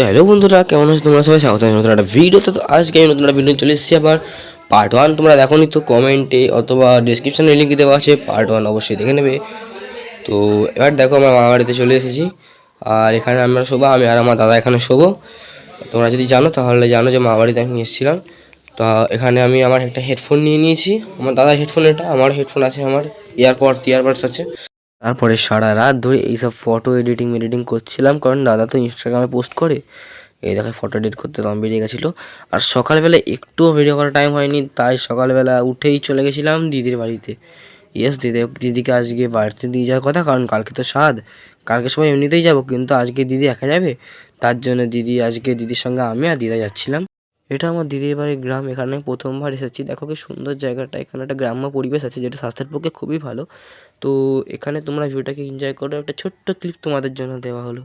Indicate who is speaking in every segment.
Speaker 1: Hello বন্ধুরা, কেমন আছো তোমরা সবাই? স্বাগত জানাই নতুন একটা ভিডিওতে। তো আজকে আমি নতুন একটা ভিডিও চলে এসেছি আবার। পার্ট 1 তোমরা দেখোনি তো কমেন্টে অথবা ডিসক্রিপশনে লিঙ্ক দেওয়া আছে, পার্ট 1 অবশ্যই দেখে নেবে। তো এবার দেখো, আমার মামা বাড়িতে চলে এসেছি। আর এখানে আমরা শোবো, আমি আর আমার দাদা এখানে শোবো। তোমরা যদি জানো তাহলে জানো যে মামা বাড়িতে আমি এসেছিলাম। তা এখানে আমি আমার একটা হেডফোন নিয়ে নিয়েছি, আমার দাদার হেডফোন, এটা আমার হেডফোন আছে, আমার ইয়ারবাডস আছে। তারপরে সারা রাত ধরে এইসব ফটো এডিটিং করছিলাম, কারণ দাদা তো ইনস্টাগ্রামে পোস্ট করে। এই দেখে ফটো এডিট করতে দম বেরিয়ে গেছিলো। আর সকালবেলা একটুও ভিডিও করার টাইম হয়নি, তাই সকালবেলা উঠেই চলে গেছিলাম দিদির বাড়িতে। দিদিকে আজকে বাড়িতে দিয়ে যাওয়ার কথা, কারণ কালকে তো স্বাদ। কালকে সবাই এমনিতেই যাবো, কিন্তু আজকে দিদি একা যাবে। তার জন্য দিদির সঙ্গে আমি আর দিদা যাচ্ছিলাম। এটা আমার দিদির বাড়ির গ্রাম, এখানে প্রথমবার এসেছি। দেখো কি সুন্দর জায়গাটা, এখানে একটা গ্রাম্য পরিবেশ আছে যেটা স্বাস্থ্যের পক্ষে খুবই ভালো। তো এখানে তোমরা ভিডিওটাকে এনজয় করো, একটা ছোট্ট ক্লিপ তোমাদের জন্য দেওয়া হলো।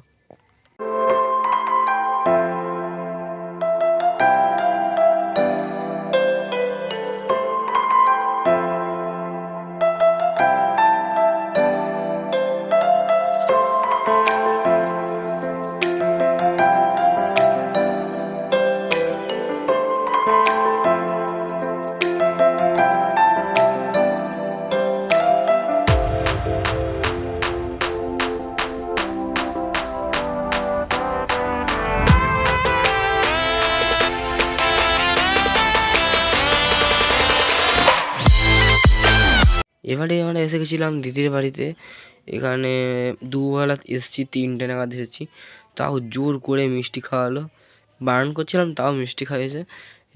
Speaker 1: এবারে আমরা এসে গেছিলাম দিদির বাড়িতে। এখানে দুবেলা এসেছি, 3টে নাগাদ এসেছি। তাও জোর করে মিষ্টি খাওয়ালো, বারণ করছিলাম তাও মিষ্টি খাইয়েছে।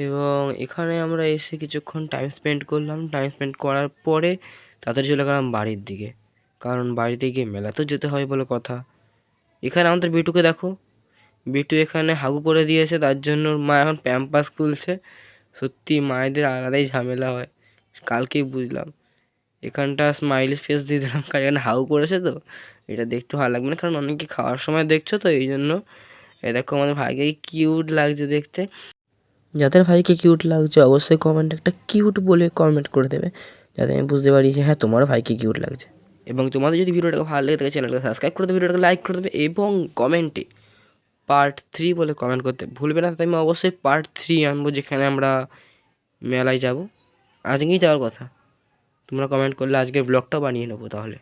Speaker 1: এবং এখানে আমরা এসে কিছুক্ষণ টাইম স্পেন্ড করলাম। টাইম স্পেন্ড করার পরে তাড়াতাড়ি চলে গেলাম বাড়ির দিকে, কারণ বাড়িতে গিয়ে মেলাতেও যেতে হয় বলে কথা। এখানে আমাদের বিটুকে দেখো, বিটু এখানে হাগু করে দিয়েছে, তার জন্য ওর মা এখন প্যাম্পাস খুলছে। সত্যি মায়েদের আলাদাই ঝামেলা হয়, কালকেই বুঝলাম। এখানটা স্মাইলি ফেস দিয়ে দিলাম, কারণ এখানে হাউ করেছে তো। এটা দেখতে ভালো লাগবে না, কারণ অনেকে খাওয়ার সময় দেখছো তো, এই জন্য। এ দেখো আমাদের ভাইকে কিউট লাগছে দেখতে। যাদের ভাইকে কিউট লাগছে অবশ্যই কমেন্টে একটা কিউট বলে কমেন্ট করে দেবে, যাতে আমি বুঝতে পারি যে হ্যাঁ, তোমারও ভাইকে কিউট লাগছে। এবং তোমাদের যদি ভিডিওটাকে ভালো লাগে থাকে চ্যানেলকে সাবস্ক্রাইব করে দেবে, ভিডিওটাকে লাইক করে দেবে, এবং কমেন্টে পার্ট 3 বলে কমেন্ট করতে ভুলবে না। তাই আমি অবশ্যই পার্ট 3 আনবো, যেখানে আমরা মেলায় যাব। আজকেই যাওয়ার কথা, তোমরা কমেন্ট করলে আজকের ব্লগটাও বানিয়ে নেবো তাহলে।